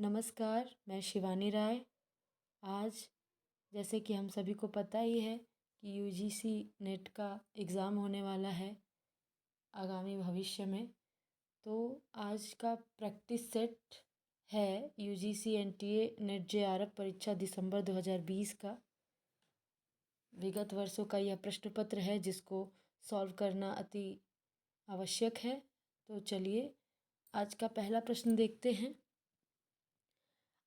नमस्कार, मैं शिवानी राय। आज जैसे कि हम सभी को पता ही है कि यूजीसी नेट का एग्ज़ाम होने वाला है आगामी भविष्य में। तो आज का प्रैक्टिस सेट है यूजीसी एनटीए नेट जेआरएफ परीक्षा दिसंबर 2020 का। विगत वर्षों का यह प्रश्न पत्र है जिसको सॉल्व करना अति आवश्यक है। तो चलिए आज का पहला प्रश्न देखते हैं।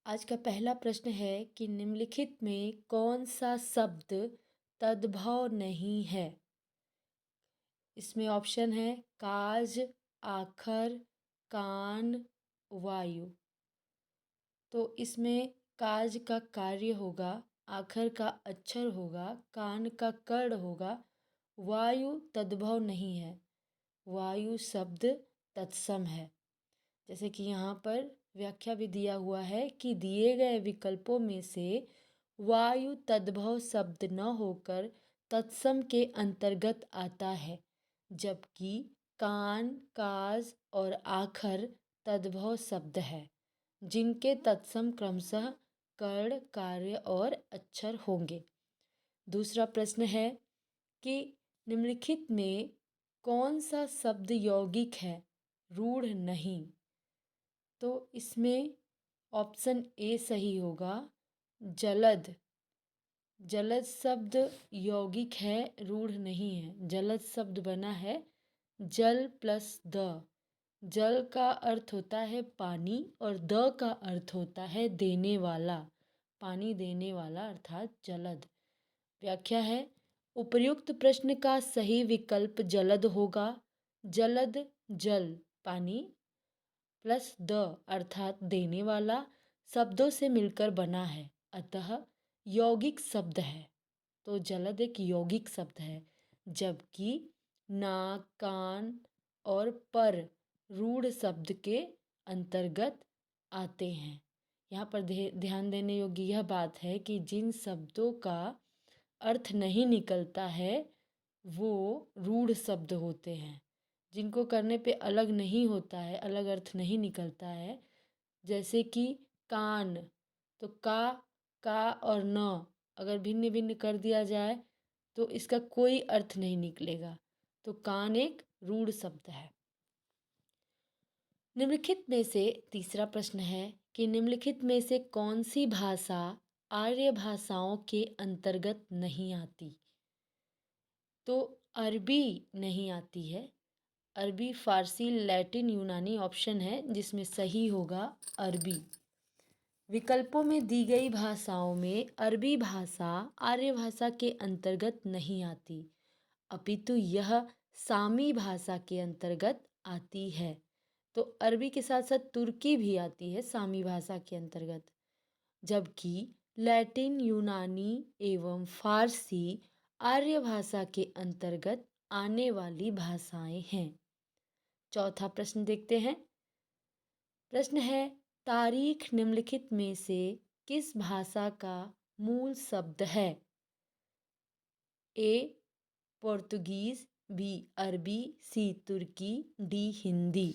आज का पहला प्रश्न है कि निम्नलिखित में कौन सा शब्द तद्भव नहीं है। इसमें ऑप्शन है काज, आखर, कान, वायु। तो इसमें काज का कार्य होगा, आखर का अक्षर होगा, कान का कर्ण होगा, वायु तद्भव नहीं है। वायु शब्द तत्सम है। जैसे कि यहाँ पर व्याख्या भी दिया हुआ है कि दिए गए विकल्पों में से वायु तद्भव शब्द न होकर तत्सम के अंतर्गत आता है, जबकि कान, काज और आखर तद्भव शब्द है जिनके तत्सम क्रमशः कर्ण, कार्य और अक्षर होंगे। दूसरा प्रश्न है कि निम्नलिखित में कौन सा शब्द यौगिक है, रूढ़ नहीं। तो इसमें ऑप्शन ए सही होगा, जलद। जलद शब्द यौगिक है, रूढ़ नहीं है। जलद शब्द बना है जल प्लस द। जल का अर्थ होता है पानी और द का अर्थ होता है देने वाला, पानी देने वाला अर्थात जलद। व्याख्या है उपर्युक्त प्रश्न का सही विकल्प जलद होगा। जलद जल पानी प्लस द अर्थात देने वाला शब्दों से मिलकर बना है, अतः यौगिक शब्द है। तो जलद एक यौगिक शब्द है, जबकि नाक, कान और पर रूढ़ शब्द के अंतर्गत आते हैं। यहाँ पर ध्यान देने योग्य यह बात है कि जिन शब्दों का अर्थ नहीं निकलता है वो रूढ़ शब्द होते हैं। जिनको करने पे अलग नहीं होता है, अलग अर्थ नहीं निकलता है, जैसे कि कान। तो का और न अगर भिन्न भिन्न कर दिया जाए तो इसका कोई अर्थ नहीं निकलेगा। तो कान एक रूढ़ शब्द है। निम्नलिखित में से तीसरा प्रश्न है कि निम्नलिखित में से कौन सी भाषा आर्य भाषाओं के अंतर्गत नहीं आती। तो अरबी नहीं आती है। अरबी, फारसी, लैटिन, यूनानी ऑप्शन है जिसमें सही होगा अरबी। विकल्पों में दी गई भाषाओं में अरबी भाषा आर्य भाषा के अंतर्गत नहीं आती, अपितु यह सामी भाषा के अंतर्गत आती है। तो अरबी के साथ साथ तुर्की भी आती है सामी भाषा के अंतर्गत, जबकि लैटिन, यूनानी एवं फारसी आर्य भाषा के अंतर्गत आने वाली भाषाएं हैं। चौथा प्रश्न देखते हैं। प्रश्न है तारीख निम्नलिखित में से किस भाषा का मूल शब्द है। ए पोर्तुगीज, बी अरबी, सी तुर्की, डी हिंदी।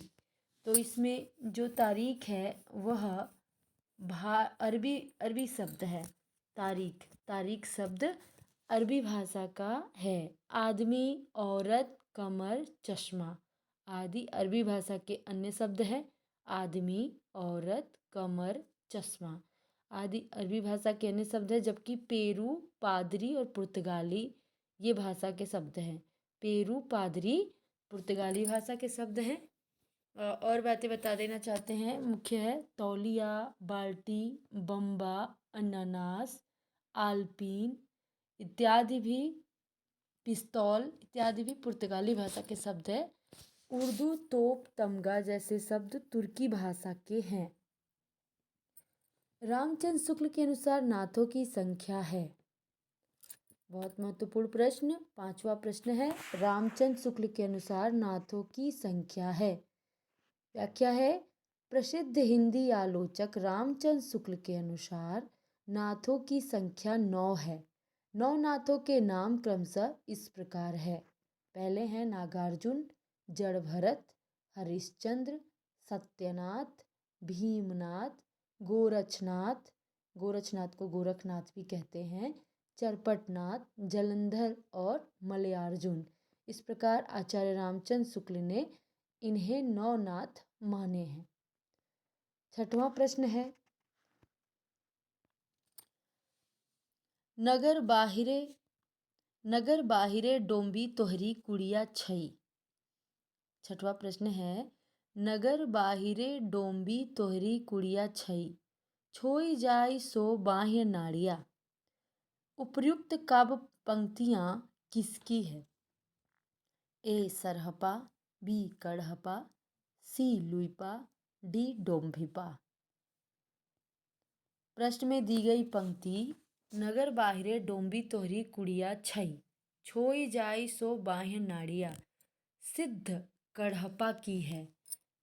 तो इसमें जो तारीख है वह अरबी शब्द है। तारीख शब्द अरबी भाषा का है। आदमी, औरत, कमर, चश्मा आदि अरबी भाषा के अन्य शब्द है। आदमी, औरत, कमर, चश्मा आदि अरबी भाषा के अन्य शब्द है, जबकि पेरू, पादरी और पुर्तगाली ये भाषा के शब्द हैं। पेरू, पादरी पुर्तगाली भाषा के शब्द हैं। और बातें बता देना चाहते हैं। मुख्य है तौलिया, बाल्टी, बम्बा, अनानास, आल्पीन इत्यादि भी, पिस्तौल इत्यादि भी पुर्तगाली भाषा के शब्द है। उर्दू, तोप, तमगा जैसे शब्द तुर्की भाषा के हैं। रामचंद्र शुक्ल के अनुसार नाथों की संख्या है। बहुत महत्वपूर्ण प्रश्न, पांचवा प्रश्न है रामचंद्र शुक्ल के अनुसार नाथों की संख्या है। व्याख्या है प्रसिद्ध हिंदी आलोचक रामचंद्र शुक्ल के अनुसार नाथों की संख्या 9 है। 9 नाथों के नाम क्रमशः इस प्रकार है। पहले हैं नागार्जुन, जड़भरत, हरिश्चंद्र, सत्यनाथ, भीमनाथ, गोरक्षनाथ, गोरक्षनाथ को गोरखनाथ भी कहते हैं, चरपटनाथ, जलंधर और मलयार्जुन। इस प्रकार आचार्य रामचंद्र शुक्ल ने इन्हें 9 नाथ माने हैं। छठवां प्रश्न है, नगर बाहिरे डोंबी तोहरी कुड़िया छई। छठवां प्रश्न है, नगर बाहिरे डोंबी तोहरी कुड़िया छई, छोई जाय सो बाह्य नाड़िया। उपर्युक्त काव्य पंक्तियाँ किसकी है? ए सरहपा, बी कड़हपा, सी लुइपा, डी डोम्भिपा। प्रश्न में दी गई पंक्ति नगर बाहिरे डोंबी तोहरी कुड़िया छई, छोई जाय सो बाह्य नाड़िया सिद्ध कड़हपा की है,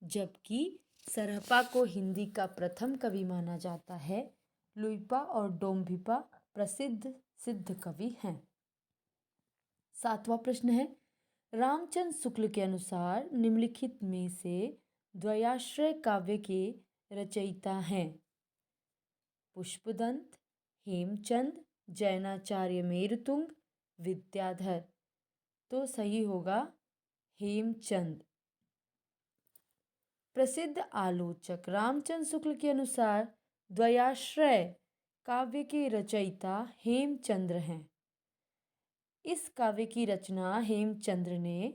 जबकि सरहपा को हिंदी का प्रथम कवि माना जाता है। लुइपा और डोम्भिपा प्रसिद्ध सिद्ध कवि हैं। सातवां प्रश्न है, रामचंद्र शुक्ल के अनुसार निम्नलिखित में से द्वयाश्रय काव्य के रचयिता हैं? पुष्पदंत, हेमचंद, जैनाचार्य मेरुतुंग, विद्याधर। तो सही होगा हेमचंद। प्रसिद्ध आलोचक रामचंद्र शुक्ल के अनुसार द्वयाश्रय काव्य के रचयिता हेमचंद्र हैं। इस काव्य की रचना हेमचंद्र ने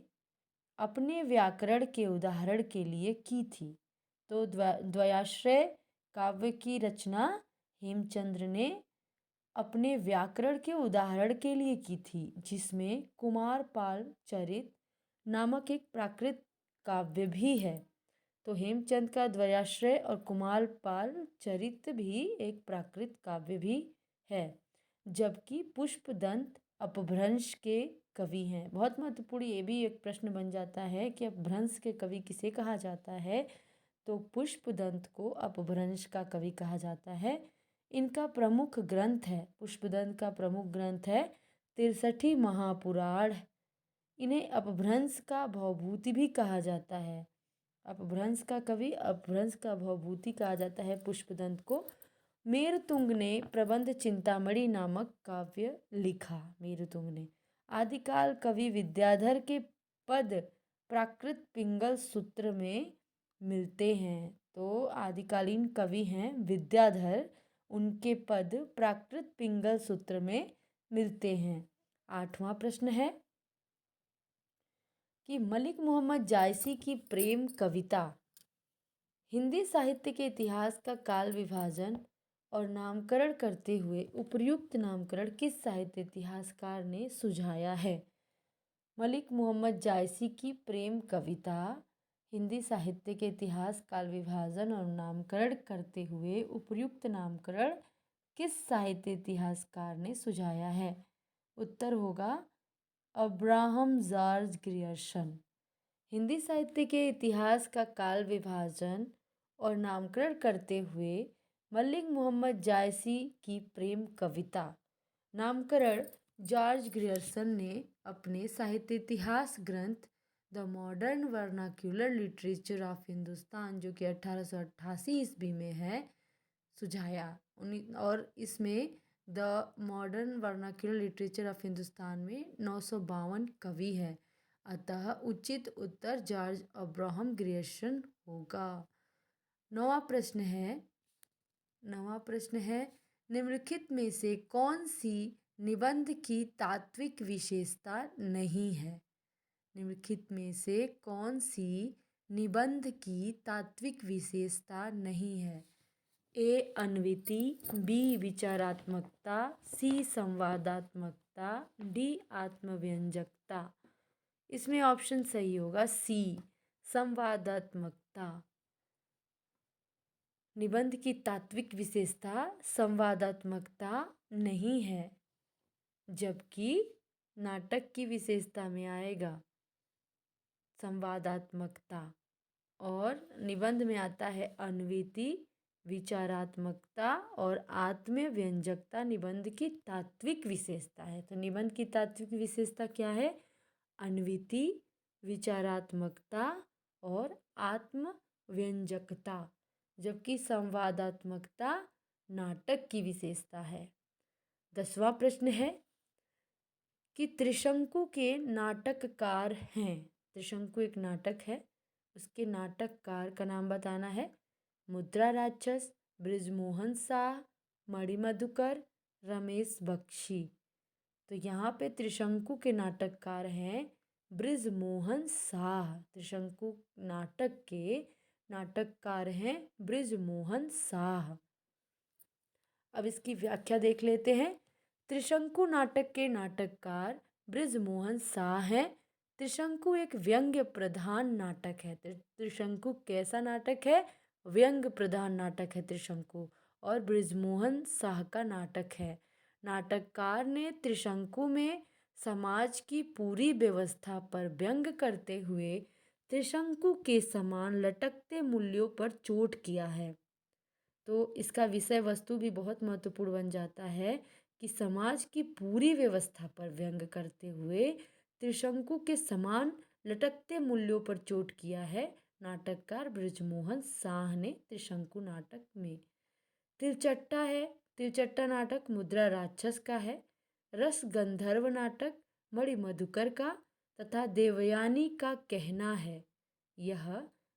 अपने व्याकरण के उदाहरण के लिए की थी। तो द्वयाश्रय काव्य की रचना हेमचंद्र ने अपने व्याकरण के उदाहरण के लिए की थी, जिसमें कुमारपाल चरित नामक एक प्राकृत काव्य भी है। तो हेमचंद का द्वयाश्रय और कुमारपाल चरित भी एक प्राकृत काव्य भी है, जबकि पुष्पदंत अपभ्रंश के कवि हैं। बहुत महत्वपूर्ण ये भी एक प्रश्न बन जाता है कि अपभ्रंश के कवि किसे कहा जाता है? तो पुष्पदंत को अपभ्रंश का कवि कहा जाता है। इनका प्रमुख ग्रंथ है, पुष्पदंत का प्रमुख ग्रंथ है 63 महापुराण। इन्हें अपभ्रंश का भवभूति भी कहा जाता है। अपभ्रंश का कवि, अपभ्रंश का भवभूति कहा जाता है पुष्पदंत को। मेरुतुंग ने प्रबंध चिंतामणि नामक काव्य लिखा। मेरुतुंग ने आदिकाल कवि विद्याधर के पद प्राकृत पिंगल सूत्र में मिलते हैं। तो आदिकालीन कवि हैं विद्याधर, उनके पद प्राकृत पिंगल सूत्र में मिलते हैं। आठवां प्रश्न है कि मलिक मोहम्मद जायसी की प्रेम कविता हिंदी साहित्य के इतिहास का काल विभाजन और नामकरण करते हुए उपर्युक्त नामकरण किस साहित्य इतिहासकार ने सुझाया है? मलिक मोहम्मद जायसी की प्रेम कविता हिंदी साहित्य के इतिहास काल विभाजन और नामकरण करते हुए उपर्युक्त नामकरण किस साहित्य इतिहासकार ने सुझाया है? उत्तर होगा अब्राहम जॉर्ज ग्रियर्सन। हिंदी साहित्य के इतिहास का काल विभाजन और नामकरण करते हुए मलिक मोहम्मद जायसी की प्रेम कविता नामकरण जॉर्ज ग्रियर्सन ने अपने साहित्य इतिहास ग्रंथ the modern vernacular literature of Hindustan, जो कि 1888 ईस्वी में है, सुझाया। और इसमें the modern vernacular literature of Hindustan में 952 कवि है, अतः उचित उत्तर जॉर्ज अब्राहम ग्रियर्सन होगा। नौवां प्रश्न है निम्नलिखित में से कौन सी निबंध की तात्विक विशेषता नहीं है? निम्नलिखित में से कौन सी निबंध की तात्विक विशेषता नहीं है? ए अन्विति, बी विचारात्मकता, सी संवादात्मकता, डी आत्मव्यंजकता। इसमें ऑप्शन सही होगा सी संवादात्मकता। निबंध की तात्विक विशेषता संवादात्मकता नहीं है, जबकि नाटक की विशेषता में आएगा संवादात्मकता, और निबंध में आता है अन्विति, विचारात्मकता और आत्मव्यंजकता निबंध की तात्विक विशेषता है। तो निबंध की तात्विक विशेषता क्या है? अन्विति, विचारात्मकता और आत्मव्यंजकता, जबकि संवादात्मकता नाटक की विशेषता है। 10वां प्रश्न है कि त्रिशंकु के नाटककार हैं। त्रिशंकु एक नाटक है, उसके नाटककार का नाम बताना है। मुद्रा राक्षस, बृजमोहन शाह, मणिमधुकर, रमेश बख्शी। तो यहाँ पे त्रिशंकु के नाटककार हैं बृजमोहन शाह। त्रिशंकु नाटक के नाटककार हैं बृजमोहन शाह। अब इसकी व्याख्या देख लेते हैं। त्रिशंकु नाटक के नाटककार बृजमोहन शाह हैं। त्रिशंकु एक व्यंग्य प्रधान नाटक है। त्रिशंकु कैसा नाटक है? व्यंग्य प्रधान नाटक है त्रिशंकु, और बृजमोहन शाह का नाटक है। नाटककार ने त्रिशंकु में समाज की पूरी व्यवस्था पर व्यंग करते हुए त्रिशंकु के समान लटकते मूल्यों पर चोट किया है। तो इसका विषय वस्तु भी बहुत महत्वपूर्ण बन जाता है कि समाज की पूरी व्यवस्था पर व्यंग करते हुए त्रिशंकु के समान लटकते मूल्यों पर चोट किया है नाटककार बृजमोहन शाह ने त्रिशंकु नाटक में। तिरचट्टा है। तिरचट्टा नाटक मुद्रा राक्षस का है। रस गंधर्व नाटक मणिमधुकर का तथा देवयानी का कहना है। यह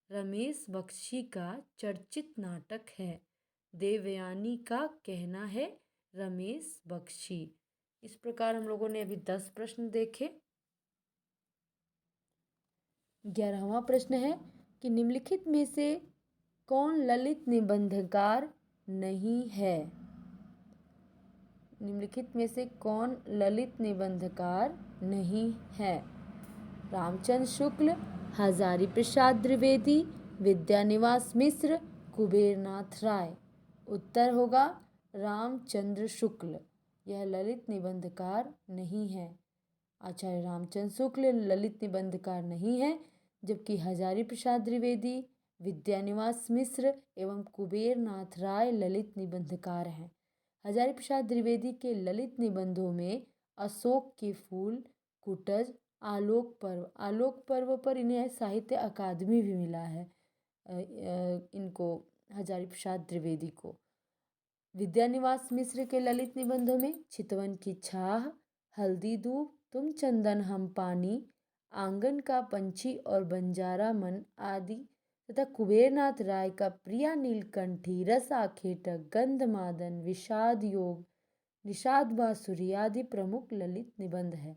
रमेश बख्शी का चर्चित नाटक है। देवयानी का कहना है, रमेश बख्शी। इस प्रकार हम लोगों ने अभी 10 प्रश्न देखे। 11वां प्रश्न है कि निम्नलिखित में से कौन ललित निबंधकार नहीं है? निम्नलिखित में से कौन ललित निबंधकार नहीं है? रामचंद्र शुक्ल, हजारी प्रसाद द्विवेदी, विद्यानिवास मिश्र, कुबेरनाथ राय। उत्तर होगा रामचंद्र शुक्ल। यह ललित निबंधकार नहीं है। आचार्य रामचंद्र शुक्ल ललित निबंधकार नहीं है, जबकि हजारी प्रसाद द्विवेदी, विद्यानिवास मिश्र एवं कुबेरनाथ राय ललित निबंधकार हैं। हजारी प्रसाद द्विवेदी के ललित निबंधों में अशोक के फूल, कुटज, आलोक पर्व पर इन्हें साहित्य अकादमी भी मिला है, इनको हजारी प्रसाद द्विवेदी को। विद्यानिवास मिश्र के ललित निबंधों में चितवन की छाह, हल्दी दूब, तुम चंदन हम पानी, आंगन का पंछी और बंजारा मन आदि तथा कुबेरनाथ राय का प्रिया नीलकंठी, रस आखेटक, गंधमादन, विषाद योग, निषाद बांसुरी आदि प्रमुख ललित निबंध है।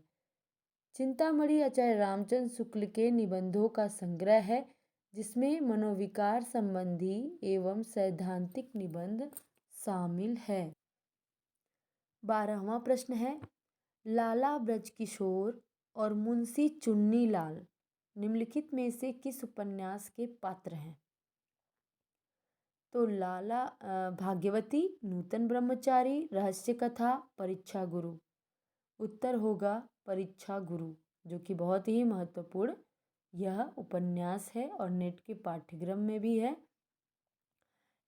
चिंतामणि आचार्य रामचंद्र शुक्ल के निबंधों का संग्रह है, जिसमें मनोविकार संबंधी एवं सैद्धांतिक निबंध शामिल है। 12वां प्रश्न है लाला ब्रजकिशोर और मुंशी चुन्नीलाल निम्नलिखित में से किस उपन्यास के पात्र हैं? तो लाला भाग्यवती, नूतन ब्रह्मचारी, रहस्य कथा, परीक्षा गुरु। उत्तर होगा परीक्षा गुरु, जो कि बहुत ही महत्वपूर्ण यह उपन्यास है और नेट के पाठ्यक्रम में भी है।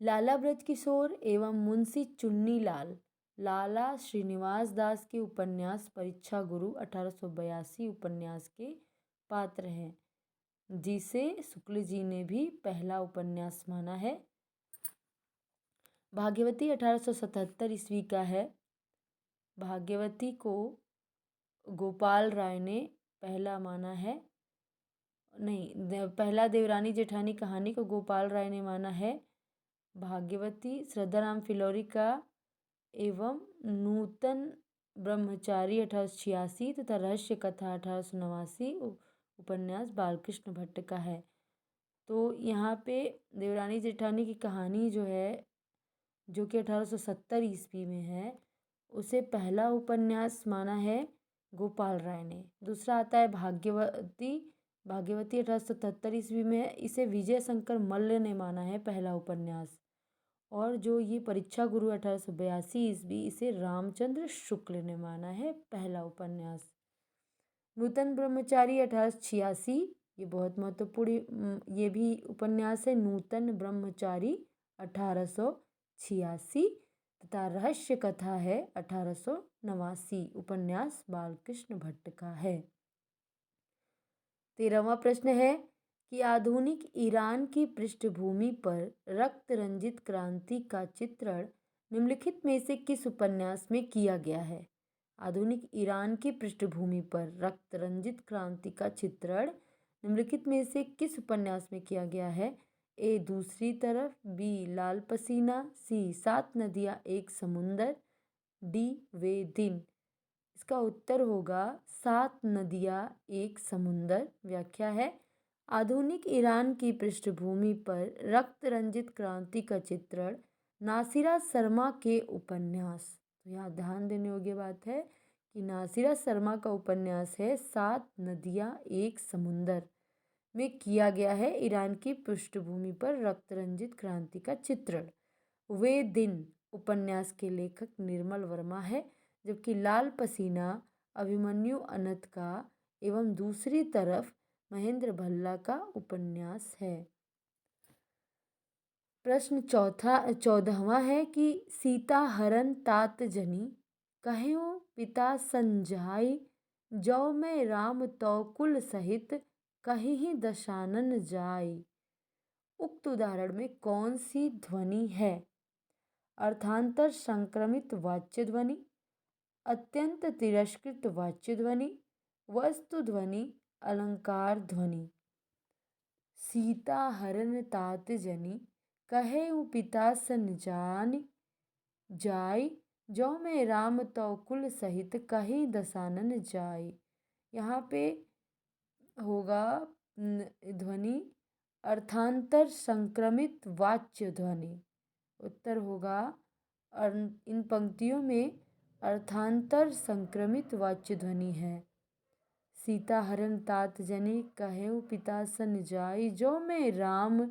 लाला ब्रजकिशोर एवं मुंशी चुन्नीलाल लाला श्रीनिवास दास के उपन्यास परीक्षा गुरु 1882 उपन्यास के पात्र हैं, जिसे शुक्ल जी ने भी पहला उपन्यास माना है। भाग्यवती 1877 ईस्वी का है। भाग्यवती को गोपाल राय ने पहला माना है, नहीं, पहला देवरानी जेठानी कहानी को गोपाल राय ने माना है। भाग्यवती श्रद्धाराम फिलौरी का एवं नूतन ब्रह्मचारी 1886 तथा रहस्य कथा 1889 उपन्यास बालकृष्ण भट्ट का है। तो यहाँ पे देवरानी जेठानी की कहानी जो है, जो कि 1870 ईस्वी में है, उसे पहला उपन्यास माना है गोपाल राय ने। दूसरा आता है भाग्यवती 1877 ईस्वी में है, इसे विजय शंकर मल्ल ने माना है पहला उपन्यास। और जो ये परीक्षा गुरु 1882 ईस्वी, इसे रामचंद्र शुक्ल ने माना है पहला उपन्यास। नूतन ब्रह्मचारी 1886, ये बहुत महत्वपूर्ण ये भी उपन्यास है। नूतन ब्रह्मचारी 1886 तथा रहस्य कथा है 1889 उपन्यास बालकृष्ण भट्ट का है। 13वां प्रश्न है कि आधुनिक ईरान की पृष्ठभूमि पर रक्त रंजित क्रांति का चित्रण निम्नलिखित में से किस उपन्यास में किया गया है? आधुनिक ईरान की पृष्ठभूमि पर रक्त रंजित क्रांति का चित्रण निम्नलिखित में से किस उपन्यास में किया गया है? ए दूसरी तरफ, बी लाल पसीना, सी सात नदियां एक समुंदर, डी वे दिन। इसका उत्तर होगा सात नदियां एक समुंदर। व्याख्या है, आधुनिक ईरान की पृष्ठभूमि पर रक्त रंजित क्रांति का चित्रण नासिरा शर्मा के उपन्यास, तो यहाँ ध्यान देने योग्य बात है कि नासिरा शर्मा का उपन्यास है सात नदियां एक समुंदर में किया गया है ईरान की पृष्ठभूमि पर रक्त रंजित क्रांति का चित्रण। वे दिन उपन्यास के लेखक निर्मल वर्मा है, जबकि लाल पसीना अभिमन्यु अनंत का एवं दूसरी तरफ महेंद्र भल्ला का उपन्यास है। प्रश्न 14वां है कि सीता हरण तात जनी कह्यो पिता संजाई, जौ में राम तौ कुल सहित कहीं दशानन जाई। उक्त उदाहरण में कौन सी ध्वनि है? अर्थांतर संक्रमित वाच्य ध्वनि, अत्यंत तिरस्कृत वाच्य ध्वनि, वस्तु ध्वनि, अलंकार ध्वनि। सीता हरण तात जनी कहे पिता सन जाय, जो में राम तो कुल सहित कहीं दसानन जाय। यहाँ पे होगा ध्वनि अर्थांतर संक्रमित वाच्य ध्वनि। उत्तर होगा इन पंक्तियों में अर्थांतर संक्रमित वाच्य ध्वनि है। सीता हरण तात जनी कहेउ पिता सन जाई, जो में राम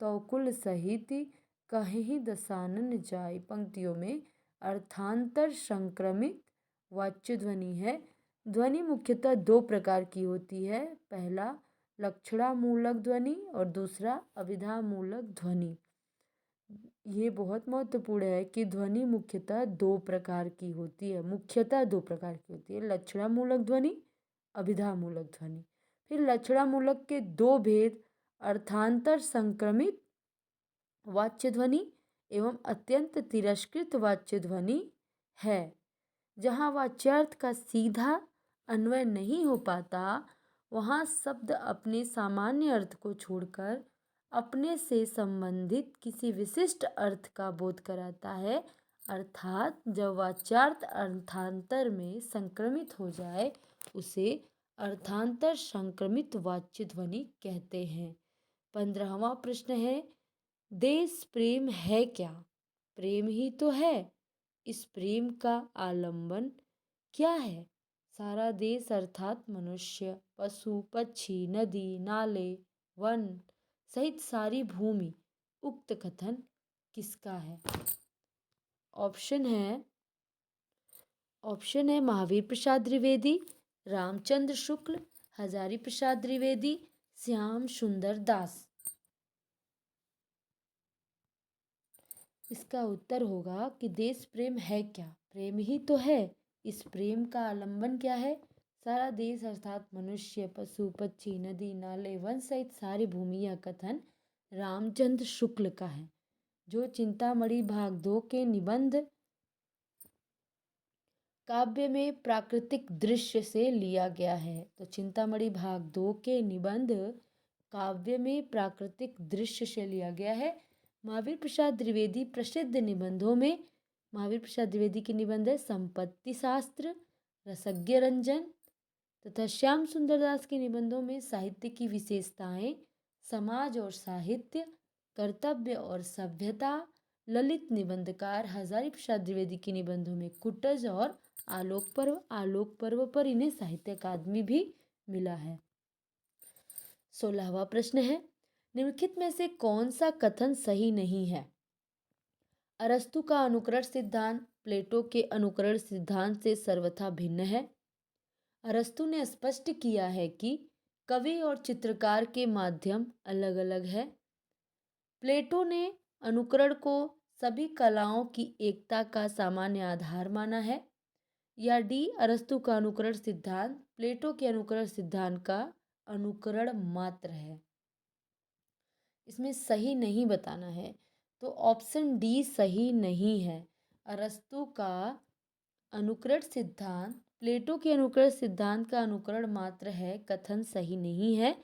तो कुल सहित कहीं दसानन जाई। पंक्तियों में अर्थांतर संक्रमित वाच्य ध्वनि है। ध्वनि मुख्यतः दो प्रकार की होती है, पहला लक्षणामूलक ध्वनि और दूसरा अभिधामूलक ध्वनि। ये बहुत महत्वपूर्ण है कि ध्वनि मुख्यतः दो प्रकार की होती है, लक्षणामूलक ध्वनि, अभिधामूलक ध्वनि। फिर लक्षणामूलक के दो भेद अर्थांतर संक्रमित वाच्य ध्वनि एवं अत्यंत तिरस्कृत वाच्य ध्वनि है। जहाँ वाच्यार्थ का सीधा अन्वय नहीं हो पाता, वहाँ शब्द अपने सामान्य अर्थ को छोड़कर अपने से संबंधित किसी विशिष्ट अर्थ का बोध कराता है। अर्थात जब वाच्यार्थ अर्थांतर में संक्रमित हो जाए उसे अर्थांतर संक्रमित वाच्य ध्वनि कहते हैं। 15वां प्रश्न है, देश प्रेम है क्या? प्रेम ही तो है। इस प्रेम का आलंबन क्या है? सारा देश अर्थात मनुष्य, पशु, पक्षी, नदी, नाले, वन सहित सारी भूमि। उक्त कथन किसका है? ऑप्शन है महावीर प्रसाद द्विवेदी, रामचंद्र शुक्ल, हजारी प्रसाद द्विवेदी, श्याम सुंदर दास। इसका उत्तर होगा कि देश प्रेम है क्या? प्रेम ही तो है। इस प्रेम का आलंबन क्या है? सारा देश अर्थात मनुष्य, पशु, पक्षी, नदी, नाले, वन सहित सारी भूमि। यह कथन रामचंद्र शुक्ल का है, जो चिंतामणि भाग 2 के निबंध काव्य में प्राकृतिक दृश्य से लिया गया है। तो चिंतामणि भाग 2 के निबंध काव्य में प्राकृतिक दृश्य से लिया गया है। महावीर प्रसाद द्विवेदी प्रसिद्ध निबंधों में महावीर प्रसाद द्विवेदी के निबंध है संपत्ति शास्त्र, रसज्ञ रंजन, तथा श्याम सुंदर दास के निबंधों में साहित्य की विशेषताएं, समाज और साहित्य, कर्तव्य और सभ्यता। ललित निबंधकार हजारी प्रसाद द्विवेदी के निबंधों में कुटज और आलोक पर्व पर इन्हें साहित्य अकादमी भी मिला है। 16वां प्रश्न है, निम्नलिखित में से कौन सा कथन सही नहीं है? अरस्तु का अनुकरण सिद्धांत प्लेटो के अनुकरण सिद्धांत से सर्वथा भिन्न है। अरस्तु ने स्पष्ट किया है कि कवि और चित्रकार के माध्यम अलग अलग है। प्लेटो ने अनुकरण को सभी कलाओं की एकता का सामान्य आधार माना है। या डी, अरस्तु का अनुकरण सिद्धांत प्लेटो के अनुकरण सिद्धांत का अनुकरण मात्र है। इसमें सही नहीं बताना है। तो ऑप्शन डी सही नहीं है। अरस्तु का अनुकरण सिद्धांत प्लेटो के अनुकरण सिद्धांत का अनुकरण मात्र है, कथन सही नहीं है।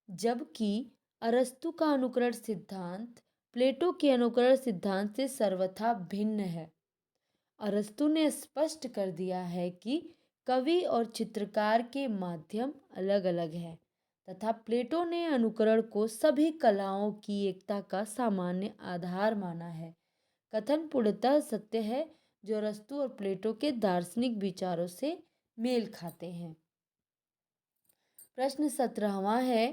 जबकि अरस्तु का अनुकरण सिद्धांत प्लेटो के अनुकरण सिद्धांत से सर्वथा भिन्न है। अरस्तु ने स्पष्ट कर दिया है कि कवि और चित्रकार के माध्यम अलग अलग है, तथा प्लेटो ने अनुकरण को सभी कलाओं की एकता का सामान्य आधार माना है। कथन पूर्णतः सत्य है, जो अरस्तु और प्लेटो के दार्शनिक विचारों से मेल खाते हैं। प्रश्न 17वां है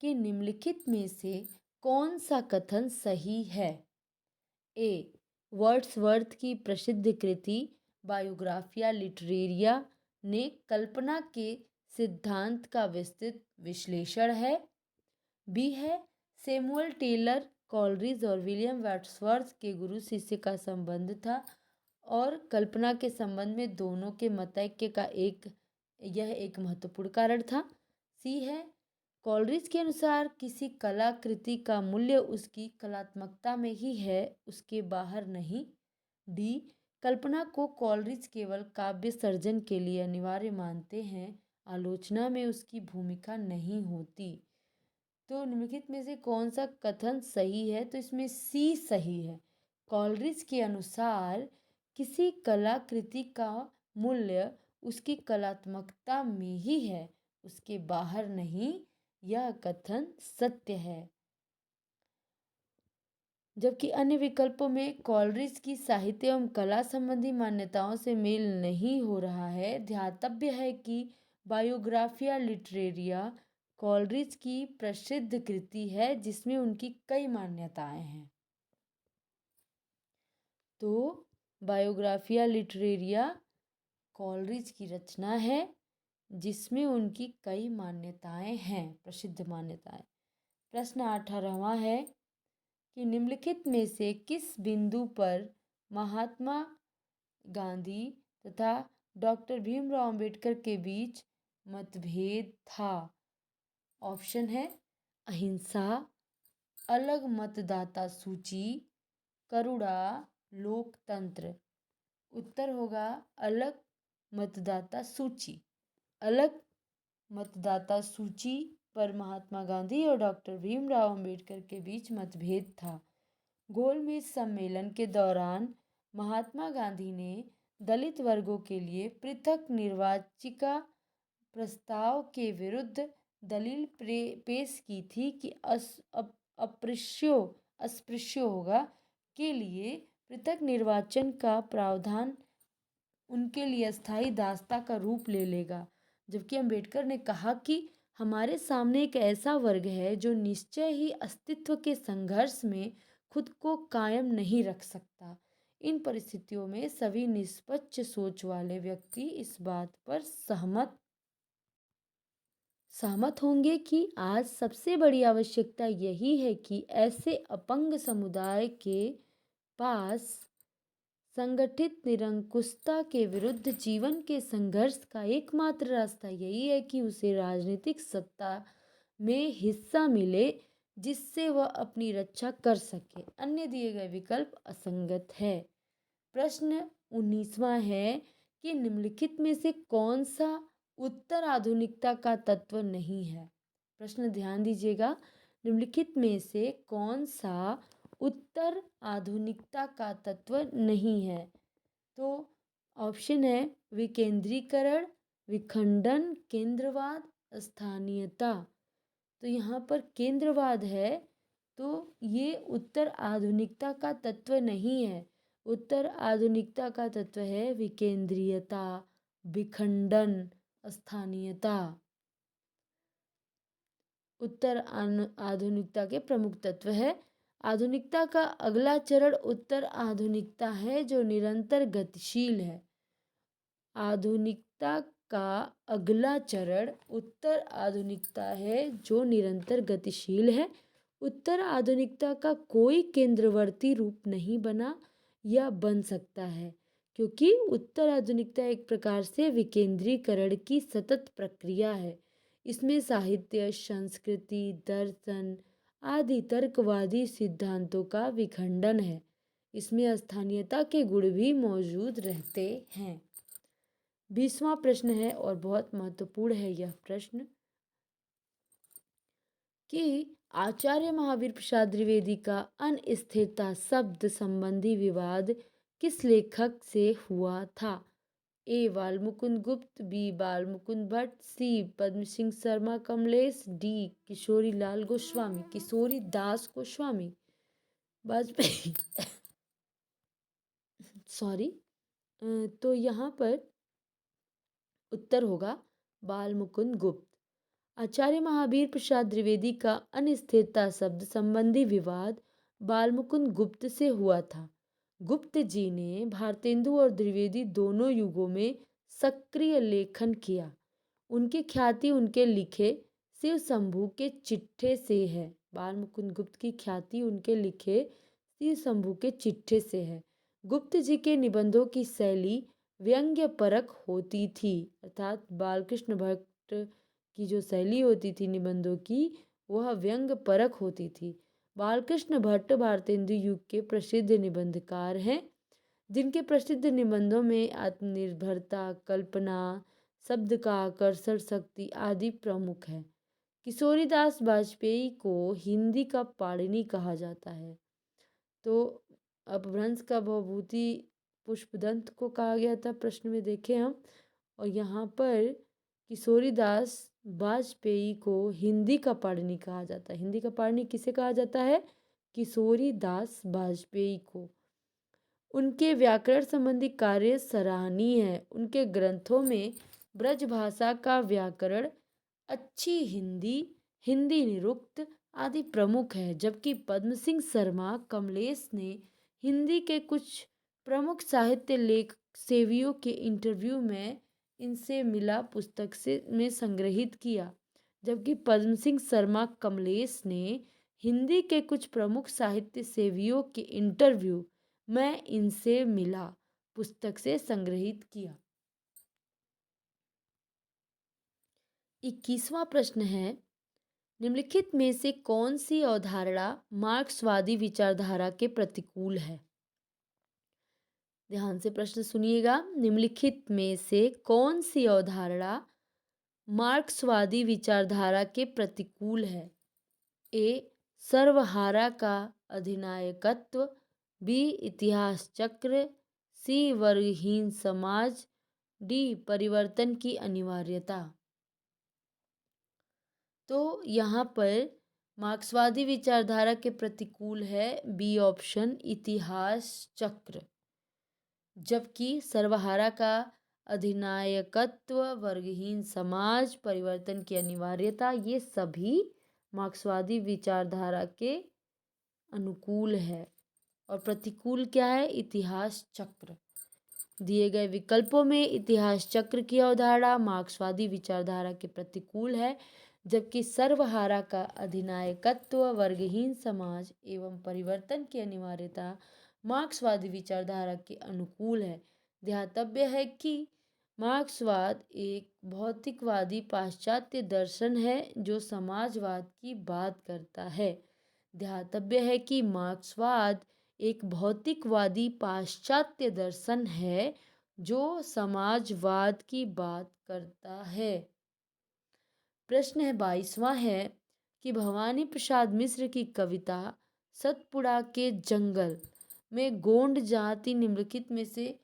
कि निम्नलिखित में से कौन सा कथन सही है। ए, वर्ड्सवर्थ की प्रसिद्ध कृति बायोग्राफिया लिटरेरिया ने कल्पना के सिद्धांत का विस्तृत विश्लेषण है। बी है, सैमुअल टेलर कॉलरिज और विलियम वर्ड्सवर्थ के गुरु शिष्य का संबंध था और कल्पना के संबंध में दोनों के मतैक्य का यह एक महत्वपूर्ण कारण था। सी है, कॉलरिज के अनुसार किसी कलाकृति का मूल्य उसकी कलात्मकता में ही है, उसके बाहर नहीं। डी, कल्पना को कॉलरिज केवल काव्य सर्जन के लिए अनिवार्य मानते हैं, आलोचना में उसकी भूमिका नहीं होती। तो निम्नलिखित में से कौन सा कथन सही है। तो इसमें सी सही है। कॉलरिज के अनुसार किसी कलाकृति का मूल्य उसकी कलात्मकता में ही है, उसके बाहर नहीं। यह कथन सत्य है। जबकि अन्य विकल्पों में कॉलरिज की साहित्य एवं कला संबंधी मान्यताओं से मेल नहीं हो रहा है। ध्यातव्य है कि बायोग्राफिया लिटरेरिया कॉलरिज की प्रसिद्ध कृति है जिसमें उनकी कई मान्यताएं हैं। तो बायोग्राफिया लिटरेरिया कॉलरिज की रचना है जिसमें उनकी कई मान्यताएं हैं, प्रसिद्ध मान्यताएं। प्रश्न 18वां है कि निम्नलिखित में से किस बिंदु पर महात्मा गांधी तथा डॉक्टर भीमराव अंबेडकर के बीच मतभेद था। ऑप्शन है अहिंसा, अलग मतदाता सूची, करुणा, लोकतंत्र। उत्तर होगा अलग मतदाता सूची। अलग मतदाता सूची पर महात्मा गांधी और डॉक्टर भीमराव अंबेडकर के बीच मतभेद था। गोलमेज सम्मेलन के दौरान महात्मा गांधी ने दलित वर्गों के लिए पृथक निर्वाचिका प्रस्ताव के विरुद्ध दलील पेश की थी कि अस्पृश्यों होगा के लिए पृथक निर्वाचन का प्रावधान उनके लिए अस्थायी दास्ता का रूप ले लेगा। जबकि अंबेडकर ने कहा कि हमारे सामने एक ऐसा वर्ग है जो निश्चय ही अस्तित्व के संघर्ष में खुद को कायम नहीं रख सकता। इन परिस्थितियों में सभी निष्पक्ष सोच वाले व्यक्ति इस बात पर सहमत होंगे कि आज सबसे बड़ी आवश्यकता यही है कि ऐसे अपंग समुदाय के पास संगठित निरंकुशता के विरुद्ध जीवन के संघर्ष का एकमात्र रास्ता यही है कि उसे राजनीतिक सत्ता में हिस्सा मिले जिससे वह अपनी रक्षा कर सके। अन्य दिए गए विकल्प असंगत है। प्रश्न 19वां है कि निम्नलिखित में से कौन सा उत्तर आधुनिकता का तत्व नहीं है। प्रश्न ध्यान दीजिएगा, निम्नलिखित में से कौन सा उत्तर आधुनिकता का तत्व नहीं है। तो ऑप्शन है विकेंद्रीकरण, विखंडन, केंद्रवाद, स्थानीयता। तो यहाँ पर केंद्रवाद है, तो ये उत्तर आधुनिकता का तत्व नहीं है। उत्तर आधुनिकता का तत्व है विकेंद्रीयता, विखंडन, स्थानीयता। उत्तर आधुनिकता के प्रमुख तत्व है। आधुनिकता का अगला चरण उत्तर आधुनिकता है जो निरंतर गतिशील है। आधुनिकता का अगला चरण उत्तर आधुनिकता है जो निरंतर गतिशील है। उत्तर आधुनिकता का कोई केंद्रवर्ती रूप नहीं बना या बन सकता है, क्योंकि उत्तर आधुनिकता एक प्रकार से विकेंद्रीकरण की सतत प्रक्रिया है। इसमें साहित्य, संस्कृति, दर्शन, आदि तर्कवादी सिद्धांतों का विखंडन है। इसमें स्थानीयता के गुण भी मौजूद रहते हैं। 20वां प्रश्न है और बहुत महत्वपूर्ण है यह प्रश्न कि आचार्य महावीर प्रसाद द्विवेदी का अस्थिरता शब्द संबंधी विवाद किस लेखक से हुआ था? ए. बालमुकुंद गुप्त, बी. बालमुकुंद भट्ट, सी. पद्म सिंह शर्मा कमलेश, डी. किशोरी लाल गोस्वामी, किशोरी दास गोस्वामी वाजपेयी सॉरी। तो यहाँ पर उत्तर होगा बालमुकुंद गुप्त। आचार्य महावीर प्रसाद द्विवेदी का अस्थिरता शब्द संबंधी विवाद बालमुकुंद गुप्त से हुआ था। गुप्त जी ने भारतेंदु और द्विवेदी दोनों युगों में सक्रिय लेखन किया। उनकी ख्याति उनके लिखे शिव शंभू के चिट्ठे से है। बालमुकुंद गुप्त की ख्याति उनके लिखे शिव शंभू के चिट्ठे से है। गुप्त जी के निबंधों की शैली व्यंग्यपरक होती थी, अर्थात बालकृष्ण भट्ट की जो शैली होती थी निबंधों की वह व्यंग्यपरक होती थी। बालकृष्ण भट्ट भारतेंदु युग के प्रसिद्ध निबंधकार हैं, जिनके प्रसिद्ध निबंधों में आत्मनिर्भरता, कल्पना, शब्द का आकर्षण शक्ति आदि प्रमुख है। किशोरीदास वाजपेयी को हिंदी का पाणिनि कहा जाता है। तो अपभ्रंश का भवभूति पुष्पदंत को कहा गया था, प्रश्न में देखें हम, और यहाँ पर किशोरीदास वाजपेयी को हिंदी का पाणिनि कहा जाता है। हिंदी का पाणिनि किसे कहा जाता है? किशोरीदास वाजपेयी को। उनके व्याकरण संबंधी कार्य सराहनीय है। उनके ग्रंथों में ब्रज भाषा का व्याकरण, अच्छी हिंदी, हिंदी निरुक्त आदि प्रमुख है। जबकि पद्म सिंह शर्मा कमलेश ने हिंदी के कुछ प्रमुख साहित्य लेख सेवियों के इंटरव्यू में इनसे मिला पुस्तक में संग्रहित किया। जबकि पद्म सिंह शर्मा कमलेश ने हिंदी के कुछ प्रमुख साहित्य सेवियों के इंटरव्यू में इनसे मिला पुस्तक से संग्रहित किया। 21वां प्रश्न है, निम्नलिखित में से कौन सी अवधारणा मार्क्सवादी विचारधारा के प्रतिकूल है? ध्यान से प्रश्न सुनिएगा। निम्नलिखित में से कौन सी अवधारणा मार्क्सवादी विचारधारा के प्रतिकूल है? ए. सर्वहारा का अधिनायकत्व, बी. इतिहास चक्र, सी. वर्गहीन समाज, डी. परिवर्तन की अनिवार्यता। तो यहाँ पर मार्क्सवादी विचारधारा के प्रतिकूल है बी ऑप्शन, इतिहास चक्र। जबकि सर्वहारा का अधिनायकत्व, वर्गहीन समाज, परिवर्तन की अनिवार्यता, ये सभी मार्क्सवादी विचारधारा के अनुकूल है। और प्रतिकूल क्या है? इतिहास चक्र। दिए गए विकल्पों में इतिहास चक्र की अवधारणा मार्क्सवादी विचारधारा के प्रतिकूल है, जबकि सर्वहारा का अधिनायकत्व, वर्गहीन समाज एवं परिवर्तन की अनिवार्यता मार्क्सवादी विचारधारा के अनुकूल है। ध्यातव्य है कि मार्क्सवाद एक भौतिकवादी पाश्चात्य दर्शन है जो समाजवाद की बात करता है। ध्यातव्य है कि मार्क्सवाद एक भौतिकवादी पाश्चात्य दर्शन है जो समाजवाद की बात करता है। प्रश्न है 22वां है कि भवानी प्रसाद मिश्र की कविता सतपुड़ा के जंगल में गोंड जाति निम्नलिखित में से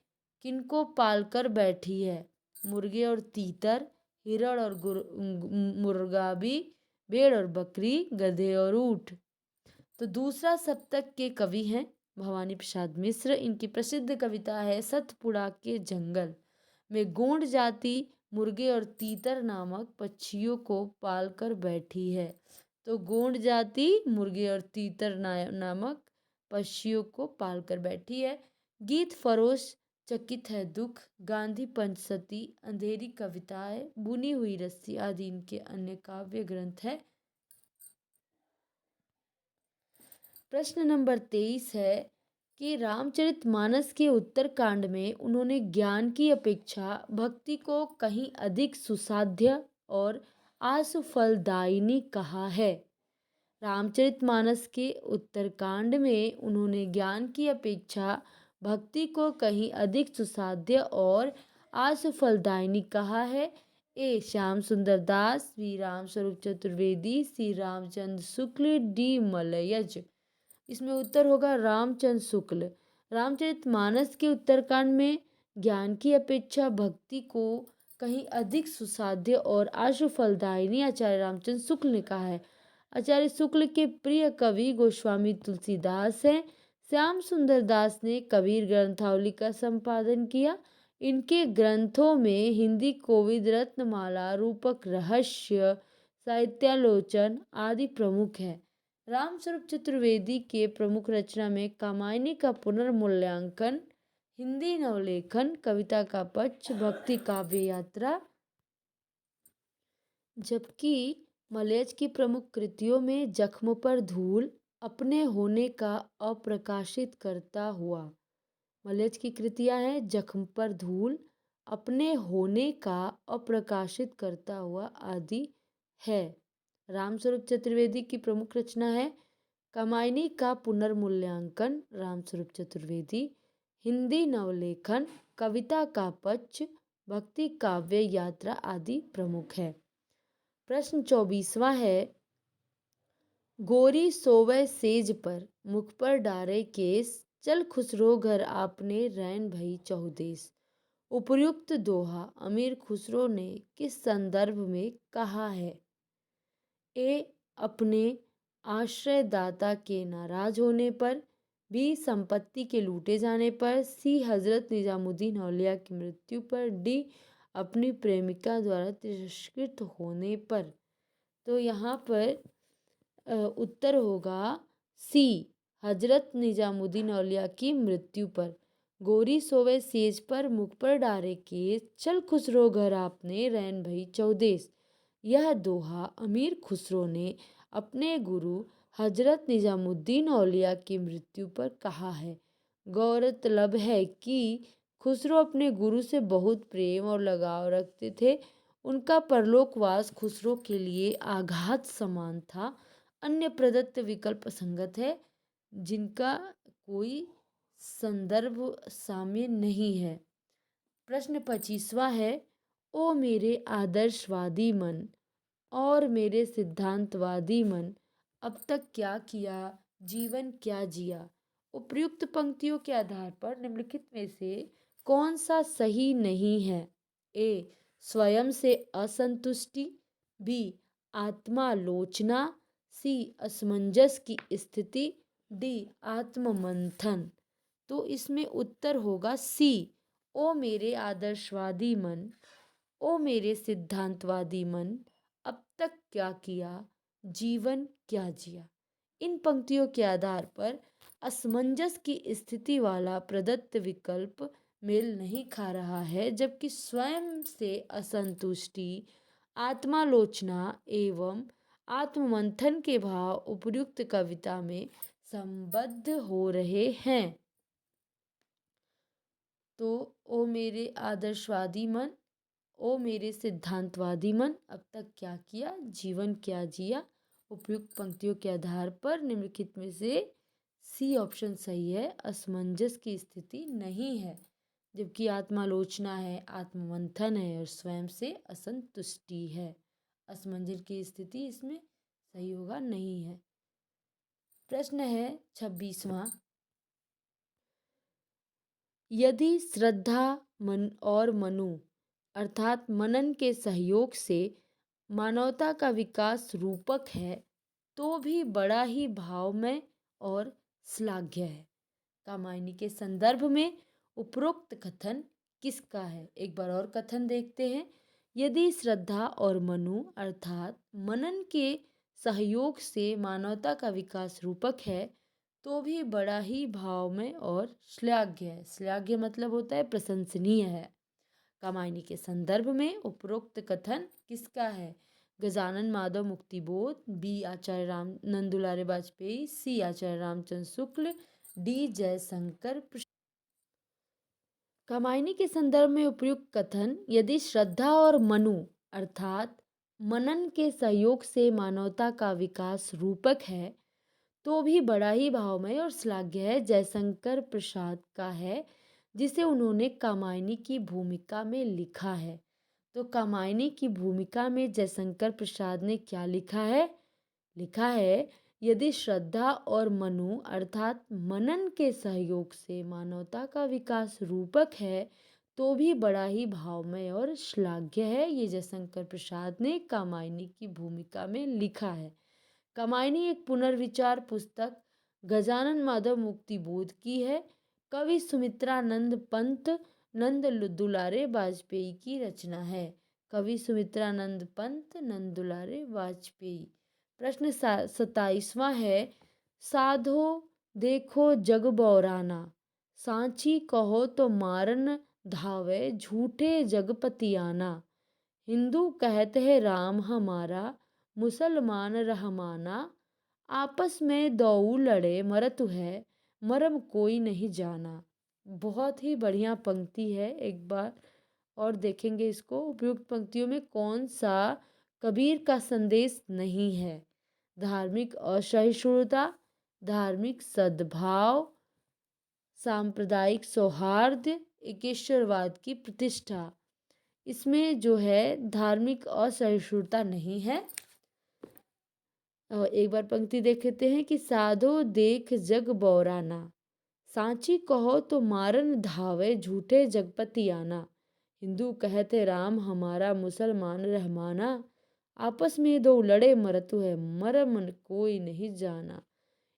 किनको पालकर बैठी है? मुर्गे और तीतर, हिरण और मुर्गाबी, भेड़ और बकरी, गधे और ऊंट। तो दूसरा सप्तक के कवि हैं भवानी प्रसाद मिश्र। इनकी प्रसिद्ध कविता है सतपुड़ा के जंगल में गोंड जाति मुर्गे और तीतर नामक पक्षियों को पालकर बैठी है। तो गोंड जाति मुर्गे और तीतर नामक पक्षियों को पालकर बैठी है। गीत फरोश, चकित है दुख, गांधी पंचसती, अंधेरी कविताएं, बुनी हुई रस्सी आदि इनके अन्य काव्य ग्रंथ है। प्रश्न नंबर 23 है कि रामचरितमानस के उत्तरकांड में उन्होंने ज्ञान की अपेक्षा भक्ति को कहीं अधिक सुसाध्य और आसुफलदायिनी कहा है। रामचरितमानस के उत्तरकांड में उन्होंने ज्ञान की अपेक्षा भक्ति को कहीं अधिक सुसाध्य और आशुफलदायिनी कहा है। ए श्याम सुंदर दास, we Ram Swaroop Chaturvedi, C Ramchandra Shukla, D मलयज। इसमें उत्तर होगा रामचंद्र शुक्ल। रामचरितमानस के उत्तरकांड में ज्ञान की अपेक्षा भक्ति को कहीं अधिक सुसाध्य और आशुफलदायिनी आचार्य रामचंद्र शुक्ल ने कहा है। आचार्य शुक्ल के प्रिय कवि गोस्वामी तुलसीदास हैं। श्याम सुंदर दास ने कबीर ग्रंथावली का संपादन किया। इनके ग्रंथों में हिंदी कोविद रत्नमाला, रूपक रहस्य, साहित्यालोचन आदि प्रमुख है। रामस्वरूप चतुर्वेदी के प्रमुख रचना में कामायनी का पुनर्मूल्यांकन, हिंदी नवलेखन, कविता का पक्ष, भक्ति काव्य यात्रा, जबकि मलयज की प्रमुख कृतियों में जख्म पर धूल, अपने होने का अप्रकाशित करता हुआ। मलयज की कृतियां हैं जख्म पर धूल, अपने होने का अप्रकाशित करता हुआ आदि है। रामस्वरूप चतुर्वेदी की प्रमुख रचना है कामायनी का पुनर्मूल्यांकन, रामस्वरूप चतुर्वेदी, हिंदी नवलेखन, कविता का पक्ष, भक्ति काव्य यात्रा आदि प्रमुख है। प्रश्न 24वां है, गोरी सोवै सेज पर, मुख पर डारे केस, चल खुसरो घर आपने रैन भई चहुदेस। उपर्युक्त दोहा अमीर खुसरो ने किस संदर्भ में कहा है? ए अपने आश्रयदाता के नाराज होने पर, बी संपत्ति के लूटे जाने पर, सी हजरत निजामुद्दीन औलिया की मृत्यु पर, डी अपनी प्रेमिका द्वारा तिरस्कृत होने पर। तो यहाँ पर उत्तर होगा सी हजरत निजामुद्दीन औलिया की मृत्यु पर। गोरी सोवे सेज पर, मुख पर डारे केस, चल खुसरो घर आपने रैन भई चौदेस। यह दोहा अमीर खुसरो ने अपने गुरु हजरत निजामुद्दीन औलिया की मृत्यु पर कहा है। गौरतलब है कि खुसरो अपने गुरु से बहुत प्रेम और लगाव रखते थे। उनका परलोकवास खुसरो के लिए आघात समान था। अन्य प्रदत्त विकल्प असंगत है जिनका कोई संदर्भ साम्य नहीं है। प्रश्न 25वां है, ओ मेरे आदर्शवादी मन और मेरे सिद्धांतवादी मन, अब तक क्या किया, जीवन क्या जिया। उपर्युक्त पंक्तियों के आधार पर निम्नलिखित में से कौन सा सही नहीं है? ए स्वयं से असंतुष्टि, बी आत्मालोचना, सी असमंजस की स्थिति, डी आत्ममंथन। तो इसमें उत्तर होगा सी, ओ मेरे आदर्शवादी मन, ओ मेरे सिद्धांतवादी मन, अब तक क्या किया, जीवन क्या जिया। इन पंक्तियों के आधार पर असमंजस की स्थिति वाला प्रदत्त विकल्प मेल नहीं खा रहा है, जबकि स्वयं से असंतुष्टि, आत्मालोचना एवं आत्ममंथन के भाव उपर्युक्त कविता में संबद्ध हो रहे हैं। तो ओ मेरे आदर्शवादी मन, ओ मेरे सिद्धांतवादी मन, अब तक क्या किया, जीवन क्या जिया। उपयुक्त पंक्तियों के आधार पर निम्नलिखित में से सी ऑप्शन सही है, असमंजस की स्थिति नहीं है। जबकि आत्मालोचना है, आत्ममंथन है और स्वयं से असंतुष्टि है। असमंजस की स्थिति इसमें सही होगा नहीं है। प्रश्न है 26वां, यदि श्रद्धा मन और मनु अर्थात मनन के सहयोग से मानवता का विकास रूपक है, तो भी बड़ा ही भावमय और श्लाघ्य है। कामायनी के संदर्भ में उपरोक्त कथन किसका है? एक बार और कथन देखते हैं। यदि श्रद्धा और मनु अर्थात मनन के सहयोग से मानवता का विकास रूपक है, तो भी बड़ा ही भावमय और श्लाघ्य है। श्लाघ्य मतलब होता है प्रशंसनीय है। कामायनी के संदर्भ में उपरोक्त कथन किसका है? गजानन माधव मुक्तिबोध, बी आचार्य राम नंदुलारे वाजपेयी, सी आचार्य रामचंद्र शुक्ल, डी जयशंकर। कामायनी के संदर्भ में उपयुक्त कथन, यदि श्रद्धा और मनु अर्थात मनन के सहयोग से मानवता का विकास रूपक है तो भी बड़ा ही भावमय और श्लाघ्य है। जयशंकर प्रसाद का है, जिसे उन्होंने कामायनी की भूमिका में लिखा है। तो कामायनी की भूमिका में जयशंकर प्रसाद ने क्या लिखा है? लिखा है, यदि श्रद्धा और मनु अर्थात मनन के सहयोग से मानवता का विकास रूपक है तो भी बड़ा ही भावमय और श्लाघ्य है। ये जयशंकर प्रसाद ने कामायनी की भूमिका में लिखा है। कामायनी एक पुनर्विचार पुस्तक गजानन माधव मुक्तिबोध की है। कवि सुमित्रानंद पंत नंद दुलारे वाजपेयी की रचना है। कवि सुमित्रानंद पंत नंद दुलारे वाजपेयी। प्रश्न 27वां है, साधो देखो जग बौराना, सांची कहो तो मारन धावे झूठे जगपतियाना। हिंदू कहते हैं राम हमारा, मुसलमान रहमाना। आपस में दो लड़े मरत है, मरम कोई नहीं जाना। बहुत ही बढ़िया पंक्ति है। एक बार और देखेंगे इसको। उपयुक्त पंक्तियों में कौन सा कबीर का संदेश नहीं है? धार्मिक असहिष्णुता, धार्मिक सद्भाव, सांप्रदायिक सौहार्द, एकेश्वरवाद की प्रतिष्ठा। इसमें जो है धार्मिक असहिष्णुता नहीं है। एक बार पंक्ति देख लेते हैं कि साधो देख जग बौराना, सांची कहो तो मारन धावे झूठे जगपतियाना। हिंदू कहते राम हमारा, मुसलमान रहमाना। आपस में दो लड़े मरतु है, मरम कोई नहीं जाना।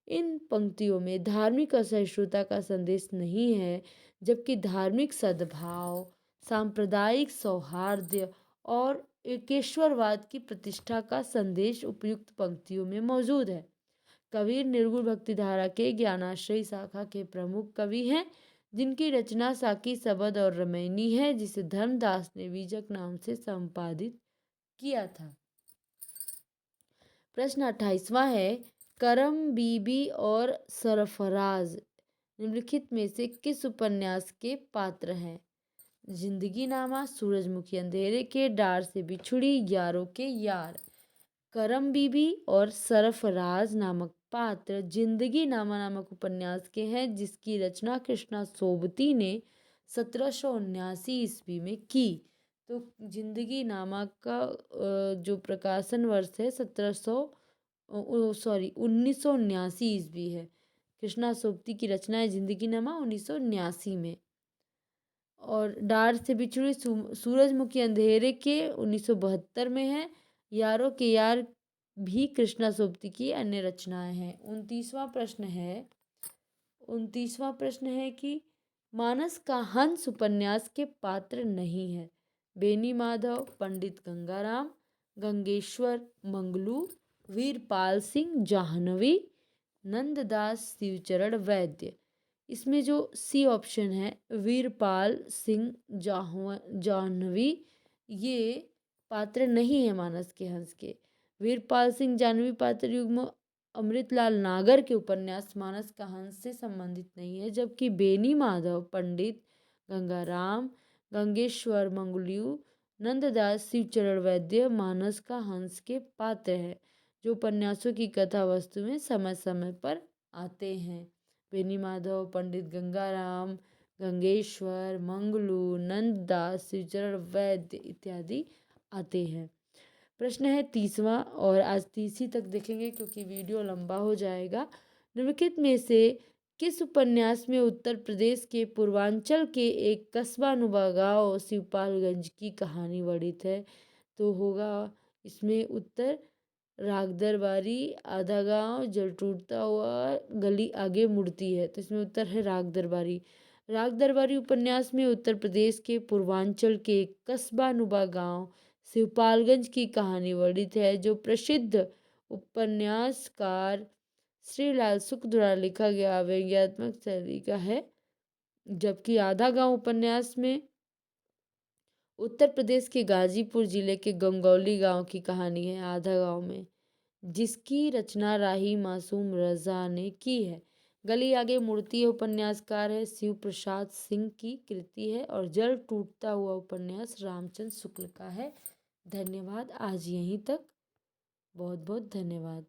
इन पंक्तियों में धार्मिक असहिष्णुता का संदेश नहीं है, जबकि धार्मिक सद्भाव, सांप्रदायिक सौहार्द और एकेश्वरवाद की प्रतिष्ठा का संदेश उपयुक्त पंक्तियों में मौजूद है। कबीर निर्गुण भक्ति धारा के ज्ञानाश्रयी शाखा के प्रमुख कवि हैं, जिनकी रचना साकी सबद और रमैनी है, जिसे धर्मदास ने बीजक नाम से संपादित किया था। प्रश्न 28वां है, करम बीबी और सरफराज निम्नलिखित में से किस उपन्यास के पात्र हैं? जिंदगी नामा, सूरजमुखी अंधेरे के, डार से बिछुड़ी, यारों के यार। करम बीबी और सरफराज नामक पात्र जिंदगी नामा नामक उपन्यास के हैं, जिसकी रचना कृष्णा सोबती ने 1779 ईस्वी में की। तो जिंदगी नामा का जो प्रकाशन वर्ष है 1979 ईस्वी है। कृष्णा सोबती की रचना है जिंदगी नामा 1979 में। और डार से बिछुड़ी सूरजमुखी अंधेरे के 1972 में है। यारों के यार भी कृष्णा सोबती की अन्य रचनाएं हैं। 29वां प्रश्न है कि मानस का हंस उपन्यास के पात्र नहीं है। बेनी माधव, पंडित गंगाराम, गंगेश्वर मंगलू, वीरपाल सिंह जाह्नवी, नंददास शिवचरण वैद्य। इसमें जो सी ऑप्शन है वीरपाल सिंह जाह्नवी, ये पात्र नहीं है मानस के हंस के। वीरपाल सिंह जाह्नवी पात्र युग्म अमृतलाल नागर के उपन्यास मानस का हंस से संबंधित नहीं है, जबकि बेनी माधव, पंडित गंगाराम, गंगेश्वर मंगलू, नंददास शिवचरण वैद्य मानस का हंस के पात्र है, जो उपन्यासों की कथा वस्तु में समय समय पर आते हैं। बेनी माधव, पंडित गंगाराम, गंगेश्वर मंगलू, नंददास शिवचरण वैद्य इत्यादि आते हैं। प्रश्न है 30वां और आज 30 तक देखेंगे क्योंकि वीडियो लंबा हो जाएगा। निम्नलिखित में से किस उपन्यास में उत्तर प्रदेश के पूर्वांचल के एक कस्बा नुमा गाँव शिवपालगंज की कहानी वर्णित है? तो होगा इसमें उत्तर राग दरबारी, आधा गांव, जल टूटता हुआ, गली आगे मुड़ती है। तो इसमें उत्तर है राग दरबारी। राग दरबारी उपन्यास में उत्तर प्रदेश के पूर्वांचल के कस्बा नुमा गांव शिवपालगंज की कहानी वर्णित है, जो प्रसिद्ध उपन्यासकार श्रीलाल शुक्ल द्वारा लिखा गया व्यंग्यात्मक शैली का है। जबकि आधा गांव उपन्यास में उत्तर प्रदेश के गाजीपुर जिले के गंगौली गांव की कहानी है, आधा गांव में, जिसकी रचना राही मासूम रजा ने की है। गली आगे मुड़ती है उपन्यासकार है शिव प्रसाद सिंह की कृति है, और जल टूटता हुआ उपन्यास रामचंद्र शुक्ल का है, धन्यवाद। आज यहीं तक। बहुत बहुत धन्यवाद।